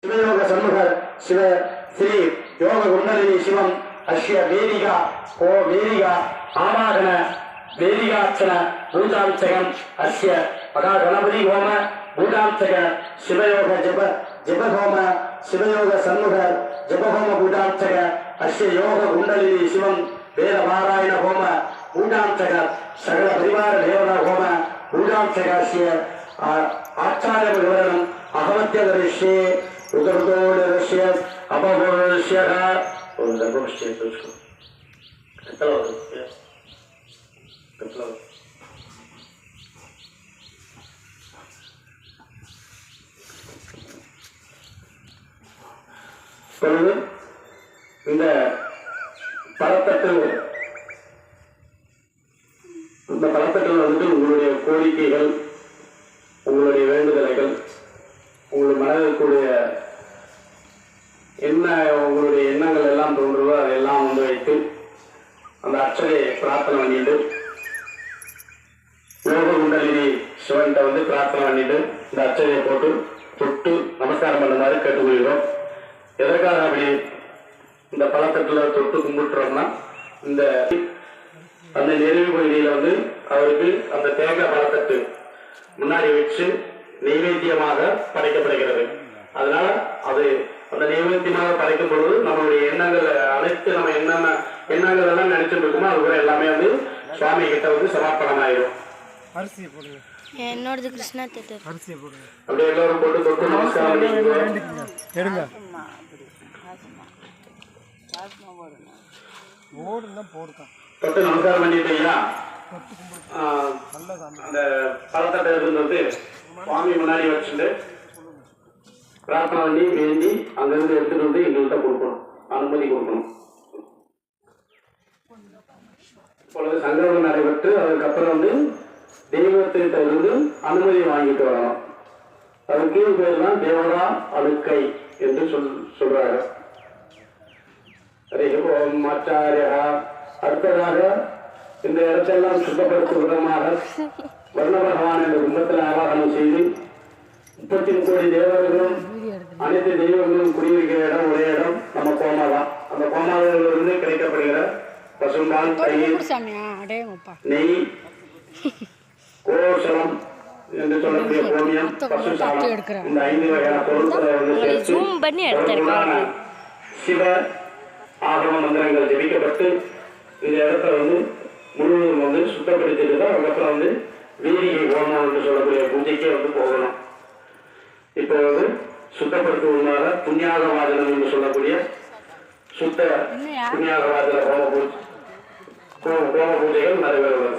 शिवयोग सन्मुख शिव श्री योग कुंडलिनी शिवम अश्य वेदिका ओ वेदिका आवाहन वेदिकार्चन पूजार्चकम अश्य महा गणपति होम पूजार्चक शिवयोग जप जप होम शिवयोग सन्मुख जप होम पूजार्चक अश्य योग कुंडलिनी शिवम वेद पारायण होम पूजार्चक सकल परिवार देवता होम पूजार्चक अश्य आचार्य विवरणम अहमत्य दृश्ये उदरदोडस्य अपगोडस्य उदरदोडस्य तुझको कतलो பொழுது இந்த பலத்தட்டில் வந்துட்டு உங்களுடைய கோரிக்கைகள் உங்களுடைய வேண்டுதல்கள் உங்களுடைய மனதிற்குரிய என்ன உங்களுடைய எண்ணங்கள் எல்லாம் தோன்றுவோ அதெல்லாம் வந்து வைத்து அந்த அச்சரை பிரார்த்தனை பண்ணிட்டு யோக குண்டலினி சிவன்கிட்ட வந்து பிரார்த்தனை பண்ணிட்டு இந்த அச்சரையை போட்டு தொட்டு நமஸ்காரம் பண்ண மாதிரி கேட்டுக்கொள்கிறோம். எதற்காக அப்படி இந்த பழக்கத்தில் தொட்டு கும்பிட்டுறோம்னா இந்த அந்த நிறைவு பகுதியில் வந்து அவருக்கு அந்த தேங்காய் பழத்தட்டு முன்னாடி வச்சு நைவேத்தியமாக படைக்கப்படுகிறது. அதனால அது அந்த நைவேத்தியமாக படைக்கும் பொழுது நம்மளுடைய எண்ணங்கள் அனைத்து நம்ம என்னென்ன எண்ணங்கள் எல்லாம் நினைச்சிட்டு இருக்குமோ அது கூட எல்லாமே வந்து சுவாமி கிட்ட வந்து சமர்ப்பணம் ஆயிடும். என்னோடது கிருஷ்ணா தேட்டர் அப்படியே எல்லாரும் போட்டு தொட்டு நமஸ்காரம் எடுங்க தொட்டு நமஸ்காரம் பண்ணிட்டீங்களா? அந்த பழத்தட்டை வந்து சுவாமி முன்னாடி வச்சுட்டு பிரார்த்தனை பண்ணி வேண்டி அங்கிருந்து எடுத்துட்டு வந்து எங்கள்கிட்ட கொடுக்கணும், அனுமதி கொடுக்கணும். இப்பொழுது சங்கரவம் நடைபெற்று அதுக்கப்புறம் வந்து தெய்வத்திட்ட இருந்து அனுமதி வாங்கிட்டு வரணும். அதுக்கு பேர் தான் தேவதா அடுக்கை என்று சொல்றாங்க. ஓம் ஆச்சாரியா. அடுத்ததாக இந்த இடத்தெல்லாம் சுத்தப்படுத்தும் விதமாக வர்ண பகவான் என்ற கும்பத்தில் ஆவாகனம் செய்து 30 கோடி தேவர்களும் அனைத்து தெய்வங்களும் குடியிருக்கிற இடம் ஒரே இடம் நம்ம கோமா தான். அந்த கோமாவிலிருந்து கிடைக்கப்படுகிற பசும்பால், தயிர், நெய், கோசலம் என்று சொல்லக்கூடிய கோமியம், பசுசாலம், இந்த 5 வகையான பொருட்களை வந்து சேர்த்து சிவ ஆகம மந்திரங்கள் ஜெபிக்கப்பட்டு இந்த இடத்துல வந்து முழுவதும் வந்து சுத்தப்படுத்திட்டு தான் அதுக்கப்புறம் வந்து வீரிகை ஹோமம் என்று சொல்லக்கூடிய பூஜைக்கே வந்து போகணும். இப்போ வந்து சுத்தப்படுத்துவதாக புண்ணியாகவாதனம் என்று சொல்லக்கூடிய சுத்த புண்ணியாகவாதன ஹோம பூஜைகள் நடைபெறுவது.